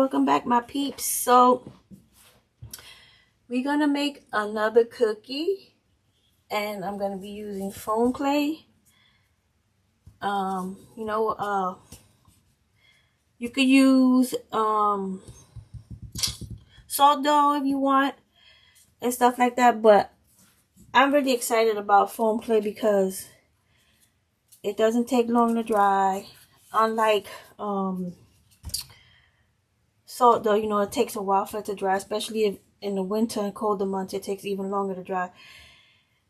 welcome back, my peeps. So we're gonna make another cookie, and I'm gonna be using foam clay. You could use salt dough if you want and stuff like that, but I'm really excited about foam clay because it doesn't take long to dry, unlike salt dough. It takes a while for it to dry, especially if in the winter and colder months it takes even longer to dry.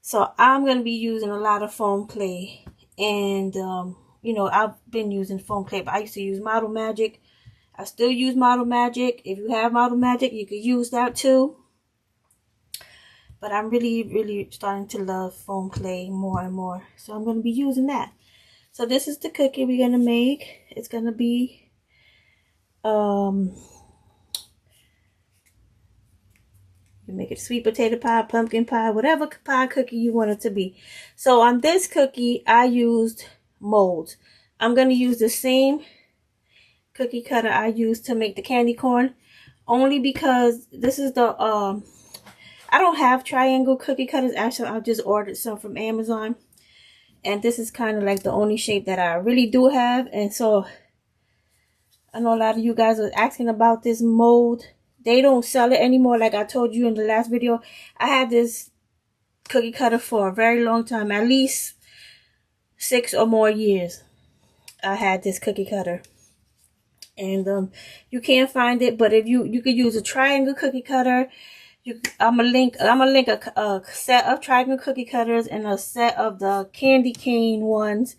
So I'm going to be using a lot of foam clay, and I've been using foam clay, but I used to use Model Magic. I still use Model Magic. If you have Model Magic, you could use that too. But I'm really starting to love foam clay more and more, so I'm going to be using that. So this is the cookie we're going to make. It's going to be you make it sweet potato pie, pumpkin pie, whatever pie cookie you want it to be. So on this cookie, I used molds. I'm going to use the same cookie cutter I used to make the candy corn, only because this is the I don't have triangle cookie cutters. Actually, I just ordered some from Amazon, and this is kind of like the only shape that I really do have. And so I know a lot of you guys are asking about this mold. They don't sell it anymore. Like I told you in the last video, I had this cookie cutter for a very long time, at least 6 or more years. I had this cookie cutter, and you can't find it. But if you could use a triangle cookie cutter. I'm gonna link a set of triangle cookie cutters and a set of the candy cane ones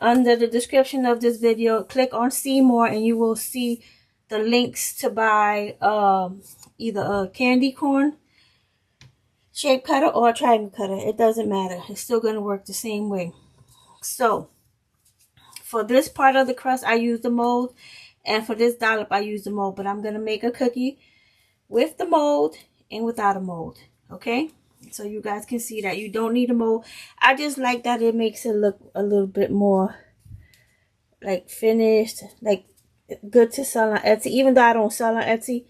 under the description of this video. Click on see more and you will see the links to buy either a candy corn shape cutter or a triangle cutter. It doesn't matter. It's still going to work the same way. So for this part of the crust, I use the mold, and for this dollop, I use the mold. But I'm going to make a cookie with the mold and without a mold. Okay? So you guys can see that you don't need a mold. I just like that it makes it look a little bit more like finished, like good to sell on Etsy. Even though I don't sell on Etsy,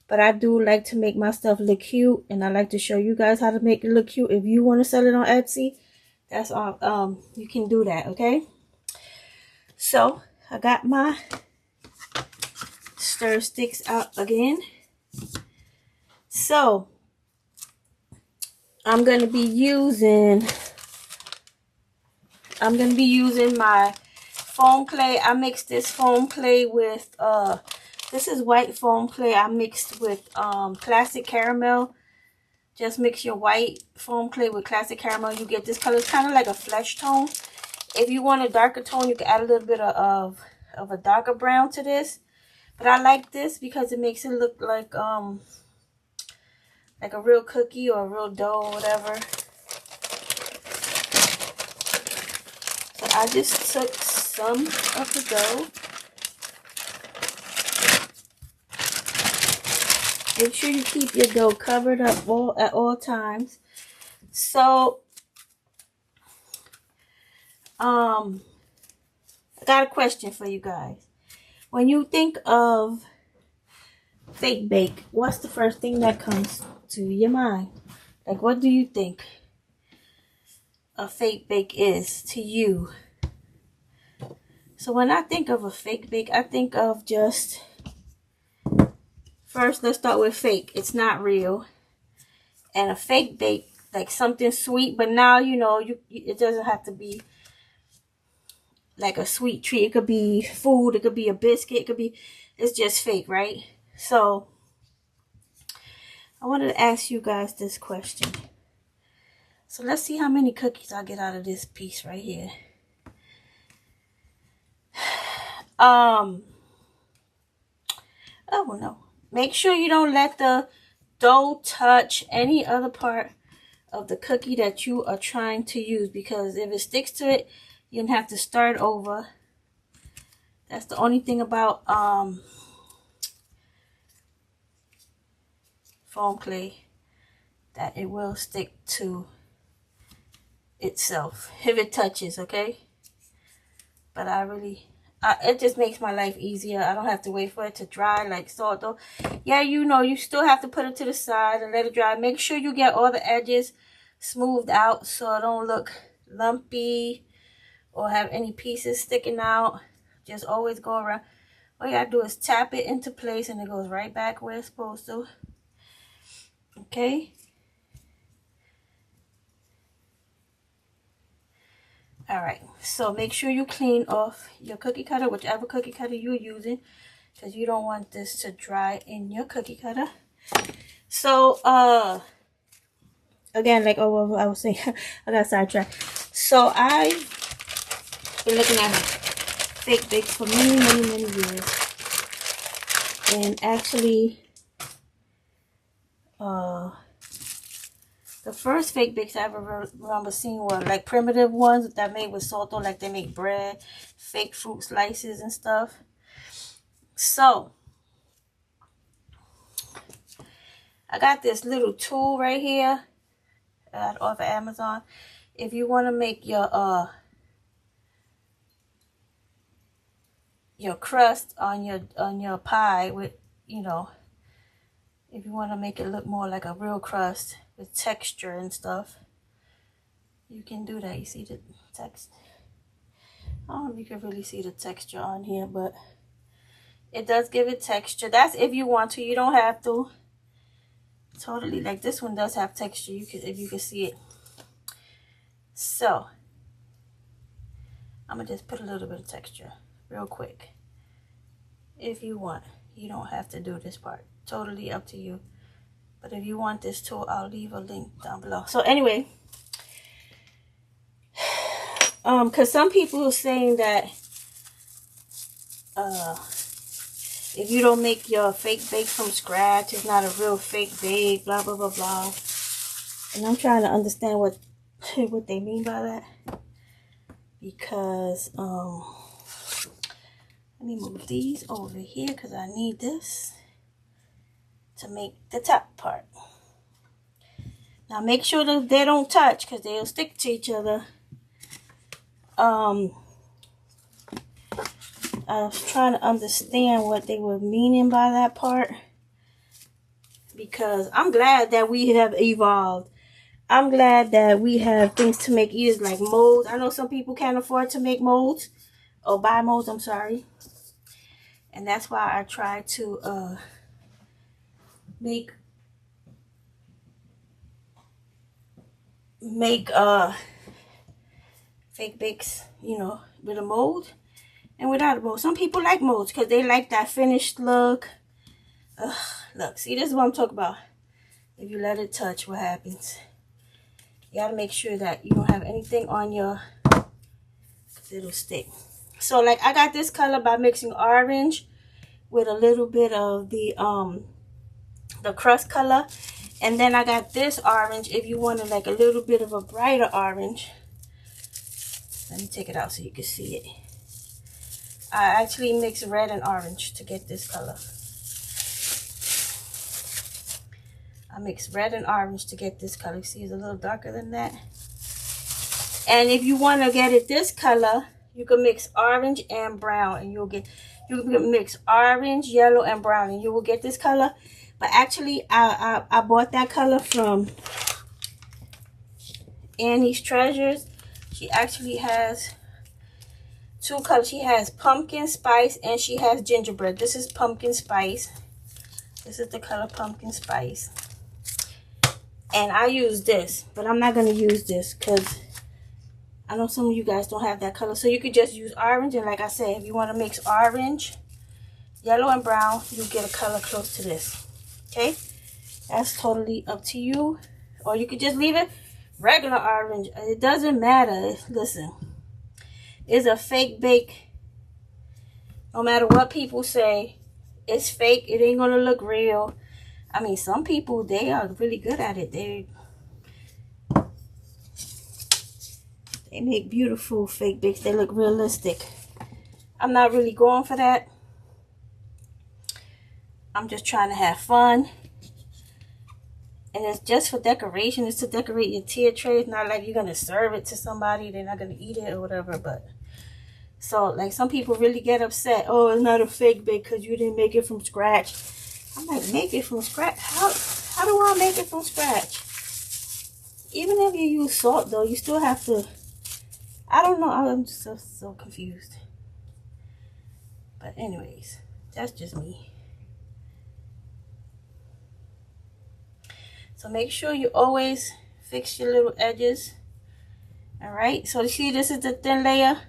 but I do like to make my stuff look cute, and I like to show you guys how to make it look cute. If you want to sell it on Etsy, that's all. You can do that. Okay? So I got my stir sticks out again. So I'm going to be using my foam clay. I mixed this foam clay with this is white foam clay I mixed with classic caramel. Just mix your white foam clay with classic caramel. You get this color. It's kind of like a flesh tone. If you want a darker tone, you can add a little bit of a darker brown to this. But I like this because it makes it look like a real cookie or a real dough or whatever. So I just took some of the dough. Make sure you keep your dough covered up at all times. So I got a question for you guys. When you think of fake bake, what's the first thing that comes to your mind? Like, what do you think a fake bake is to you? So when I think of a fake bake, I think of just, first let's start with fake. It's not real. And a fake bake, like something sweet, but now it doesn't have to be like a sweet treat. It could be food, it could be a biscuit, it's just fake, right? So I wanted to ask you guys this question. So let's see how many cookies I get out of this piece right here. Oh no. Make sure you don't let the dough touch any other part of the cookie that you are trying to use, because if it sticks to it, you're gonna have to start over. That's the only thing about foam clay, that it will stick to itself if it touches, okay? But I really It just makes my life easier. I don't have to wait for it to dry like salt though. Yeah, you know, you still have to put it to the side and let it dry. Make sure you get all the edges smoothed out so it don't look lumpy or have any pieces sticking out. Just always go around. All you gotta do is tap it into place and it goes right back where it's supposed to. Okay. Alright, so make sure you clean off your cookie cutter, whichever cookie cutter you're using, because you don't want this to dry in your cookie cutter. So, again, like I was saying, I got sidetracked. So, I've been looking at fake bakes for many years. And actually, the first fake bakes I ever remember seeing were like primitive ones that made with salt, or like they make bread, fake fruit slices and stuff. So I got this little tool right here off of Amazon. If you want to make your crust on your pie with, you know, if you want to make it look more like a real crust with texture and stuff, you can do that. You see the text? I don't know if you can really see the texture on here, but it does give it texture. That's if you want to. You don't have to. Totally, like this one does have texture. You can, if you can see it. So I'm gonna just put a little bit of texture real quick. If you want, you don't have to do this part. Totally up to you. But if you want this tool, I'll leave a link down below. So anyway, because some people are saying that if you don't make your fake bake from scratch, it's not a real fake bake, blah blah blah blah. And I'm trying to understand what they mean by that, because let me move these over here because I need this to make the top part. Now make sure that they don't touch because they'll stick to each other. I was trying to understand what they were meaning by that part, because I'm glad that we have evolved. I'm glad that we have things to make eaters like molds. I know some people can't afford to make molds or buy molds, I'm sorry. And that's why I try to make fake bakes, you know, with a mold and without a mold. Some people like molds because they like that finished look. Look, see, this is what I'm talking about. If you let it touch, what happens? You gotta make sure that you don't have anything on your, because it'll stick. So like I got this color by mixing orange with a little bit of the crust color. And then I got this orange if you wanted like a little bit of a brighter orange. Let me take it out so you can see it. I actually mixed red and orange to get this color. I mixed red and orange to get this color. See, it's a little darker than that. And if you want to get it this color, you can mix orange and brown, and you can mix orange, yellow, and brown, and you will get this color. But actually, I bought that color from Annie's Treasures. She actually has two colors. She has pumpkin spice and she has gingerbread. This is pumpkin spice. This is the color pumpkin spice. And I use this, but I'm not going to use this because I know some of you guys don't have that color. So you could just use orange. And like I said, if you want to mix orange, yellow, and brown, you get a color close to this. Okay? That's totally up to you. Or you could just leave it regular orange. It doesn't matter. Listen, it's a fake bake. No matter what people say, it's fake. It ain't going to look real. I mean, some people, they are really good at it. They make beautiful fake bakes. They look realistic. I'm not really going for that. I'm just trying to have fun. And it's just for decoration. It's to decorate your tier tray. It's not like you're going to serve it to somebody. They're not going to eat it or whatever. But So like some people really get upset. Oh, it's not a fake bake because you didn't make it from scratch. I'm like, make it from scratch? How do I make it from scratch? Even if you use salt though, you still have to. I don't know. I'm just so confused. But anyways, that's just me. So make sure you always fix your little edges. All right. So you see, this is the thin layer.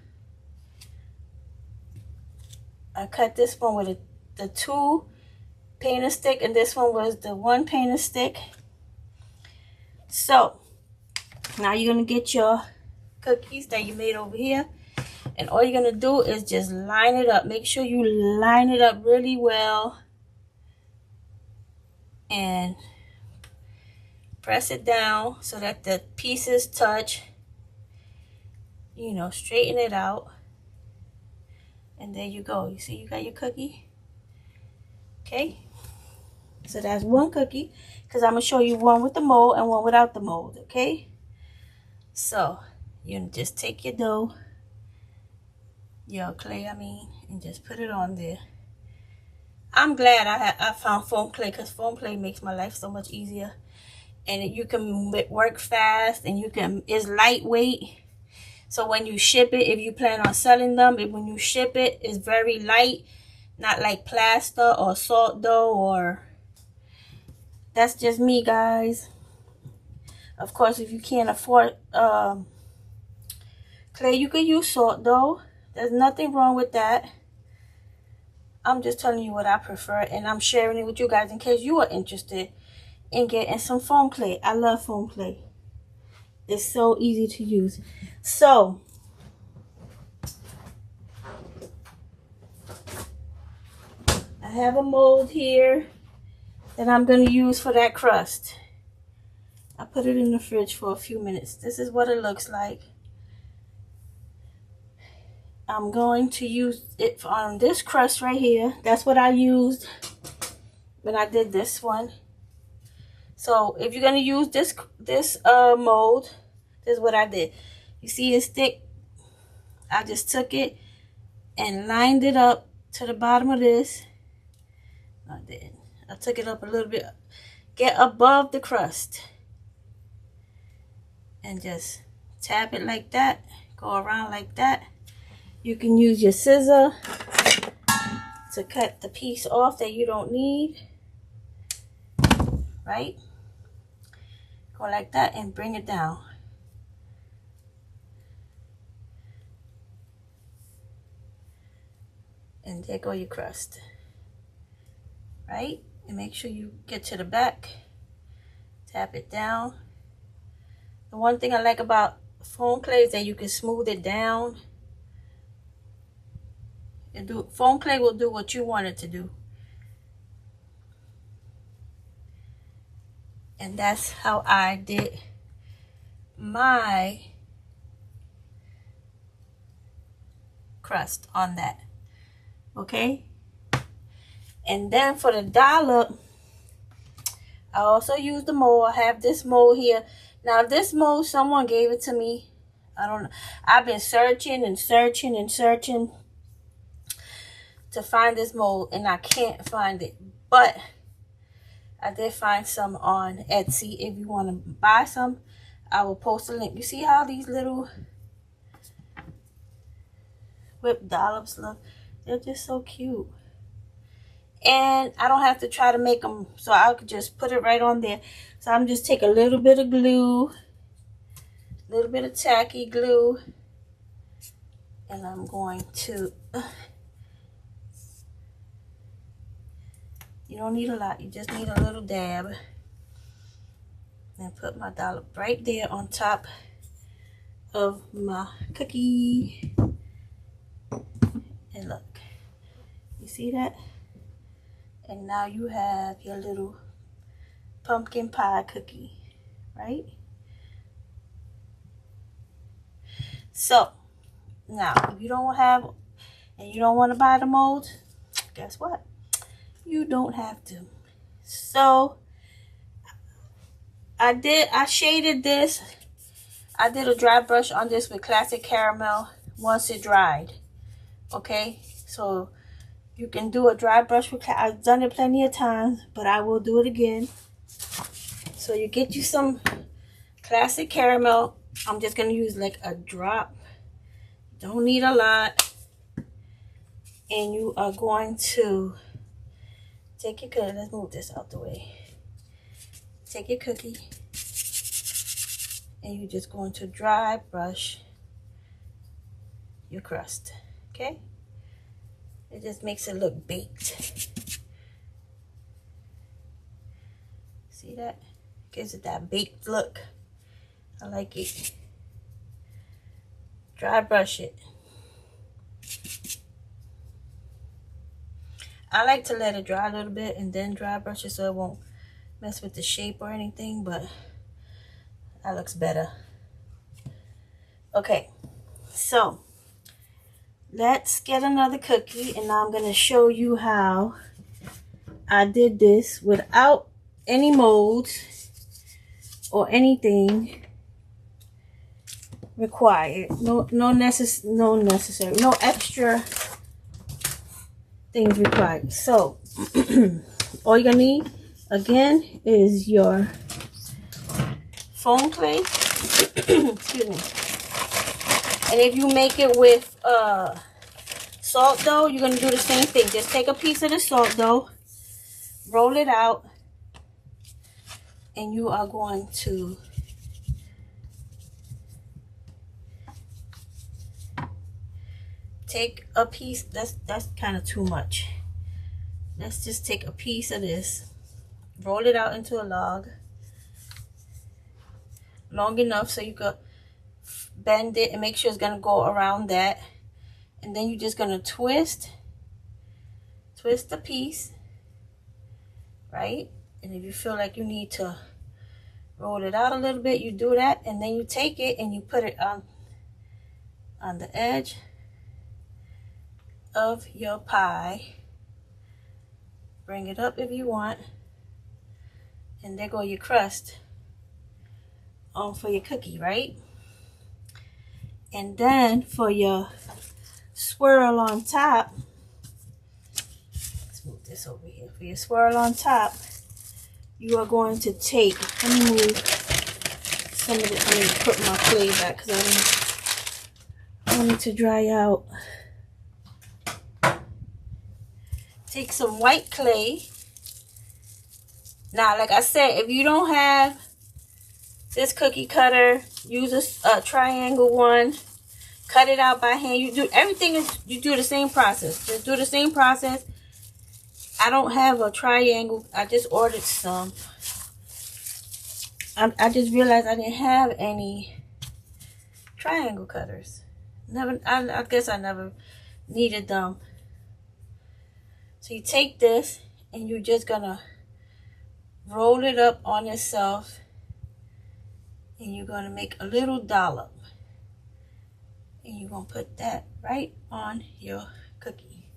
I cut this one with the 2 painter stick, and this one was the 1 painter stick. So now you're gonna get your cookies that you made over here, and all you're gonna do is just line it up. Make sure you line it up really well and press it down so that the pieces touch. You know, straighten it out, and there you go. You see, you got your cookie. Okay, so that's 1 cookie, because I'm gonna show you one with the mold and one without the mold. Okay, so you just take your dough, your clay, and just put it on there. I'm glad I found foam clay, because foam clay makes my life so much easier, and you can work fast, and it's lightweight. So when you ship it, if you plan on selling them, when you ship it, it's very light, not like plaster or salt dough. Or that's just me, guys. Of course, if you can't afford clay, you can use salt dough. There's nothing wrong with that. I'm just telling you what I prefer, and I'm sharing it with you guys in case you are interested in getting some foam clay. I love foam clay. It's so easy to use. So I have a mold here that I'm going to use for that crust. I put it in the fridge for a few minutes. This is what it looks like. I'm going to use it on this crust right here. That's what I used when I did this one. So if you're going to use this mold, this is what I did. You see it's thick? I just took it and lined it up to the bottom of this. I took it up a little bit. Get above the crust. And just tap it like that. Go around like that. You can use your scissor to cut the piece off that you don't need. Right? Go like that and bring it down. And there go your crust. Right? And make sure you get to the back. Tap it down. The one thing I like about foam clay is that you can smooth it down. And foam clay will do what you want it to do. And that's how I did my crust on that. Okay? And then for the dollop, I also used the mold. I have this mold here. Now this mold, someone gave it to me. I don't know. I've been searching and searching and searching to find this mold, and I can't find it. But I did find some on Etsy. If you want to buy some, I will post a link. You see how these little whipped dollops look? They're just so cute. And I don't have to try to make them, so I could just put it right on there. So I'm just take a little bit of glue, a little bit of tacky glue, and I'm going to, you don't need a lot, you just need a little dab. And put my dollop right there on top of my cookie. And look, you see that? And now you have your little pumpkin pie cookie, right? So now, if you don't have, and you don't want to buy the mold, guess what? You don't have to. So I shaded this. I did a dry brush on this with classic caramel once it dried. Okay, so you can do a dry brush with, I've done it plenty of times, but I will do it again. So you get you some classic caramel. I'm just going to use like a drop. Don't need a lot. And you are going to take your cookie. Let's move this out the way. Take your cookie. And you're just going to dry brush your crust. Okay? It just makes it look baked. See that? Gives it that baked look. I like it. Dry brush it. I like to let it dry a little bit and then dry brush it so it won't mess with the shape or anything, but that looks better. Okay, so let's get another cookie, and now I'm going to show you how I did this without any molds or anything required. No extra things required. So all you're gonna need again is your foam clay. Excuse me. And if you make it with salt dough, you're gonna do the same thing. Just take a piece of the salt dough, roll it out, and you are going to take a piece. That's kind of too much. Let's just take a piece of this, roll it out into a log long enough so you could bend it and make sure it's gonna go around that. And then you're just gonna twist the piece, right? And if you feel like you need to roll it out a little bit, you do that, and then you take it and you put it on the edge of your pie. Bring it up if you want, and there go your crust for your cookie, right? And then for your swirl on top, let's move this over here. For your swirl on top, you are going to take, let me move some of it. I'm going to put my clay back because I want it to dry out. Take some white clay. Now, like I said, if you don't have this cookie cutter, use a triangle one. Cut it out by hand. You do everything you do the same process. Just do the same process. I don't have a triangle. I just ordered some. I just realized I didn't have any triangle cutters. I guess I never needed them. So you take this and you're just gonna roll it up on yourself, and you're gonna make a little dollop, and you're gonna put that right on your cookie,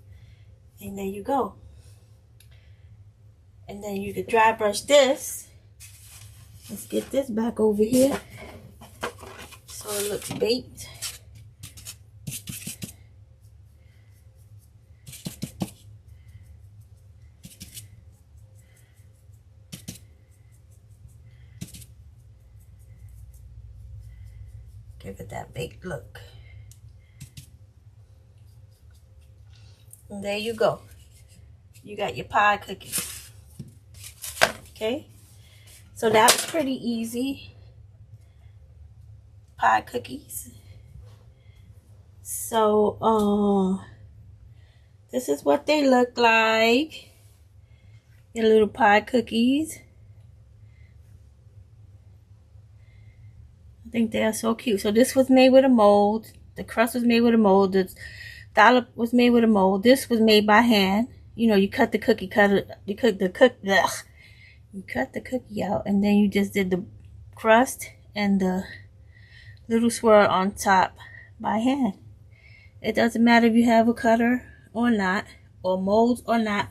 and there you go. And then you can dry brush this. Let's get this back over here so it looks baked. Give it that baked look. And there you go. You got your pie cookie. Okay? So that was pretty easy. Pie cookies. So, this is what they look like. Your little pie cookies. I think they are so cute. So this was made with a mold. The crust was made with a mold. The dollop was made with a mold. This was made by hand. You know, you cut the cookie you cut the cookie out, and then you just did the crust and the little swirl on top by hand. It doesn't matter if you have a cutter or not, or molds or not.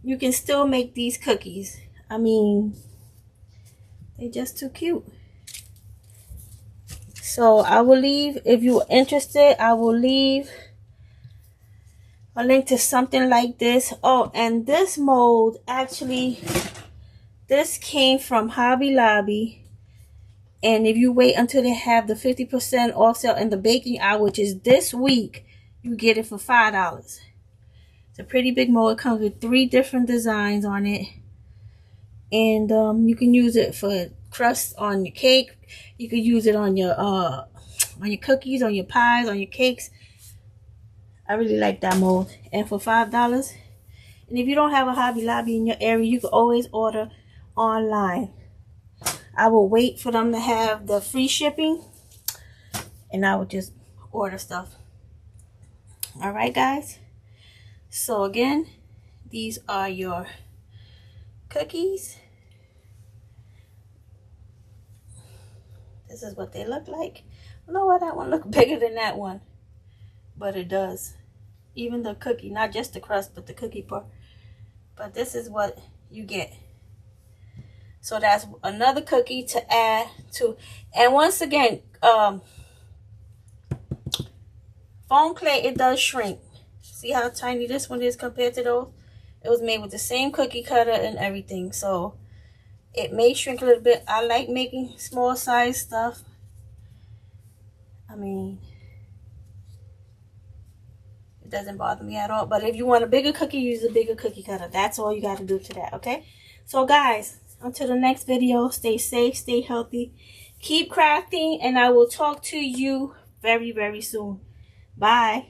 You can still make these cookies. I mean, they're just too cute. So I will leave, if you're interested, I will leave a link to something like this. Oh, and this mold, actually, this came from Hobby Lobby. And if you wait until they have the 50% off sale in the baking hour, which is this week, you get it for $5. It's a pretty big mold. It comes with 3 different designs on it. And you can use it for crust on your cake. You can use it on your cookies, on your pies, on your cakes. I really like that mold. And for $5. And if you don't have a Hobby Lobby in your area, you can always order online. I will wait for them to have the free shipping, and I will just order stuff. Alright, guys. So again, these are your cookies. This is what they look like. I don't know why that one looks bigger than that one, but it does. Even the cookie, not just the crust, but the cookie part. But this is what you get. So that's another cookie to add to. And once again, foam clay, it does shrink. See how tiny this one is compared to those? It was made with the same cookie cutter and everything. So it may shrink a little bit. I like making small size stuff. I mean, it doesn't bother me at all. But if you want a bigger cookie, use a bigger cookie cutter. That's all you got to do to that, okay? So guys, until the next video, stay safe, stay healthy, keep crafting, and I will talk to you very, very soon. Bye.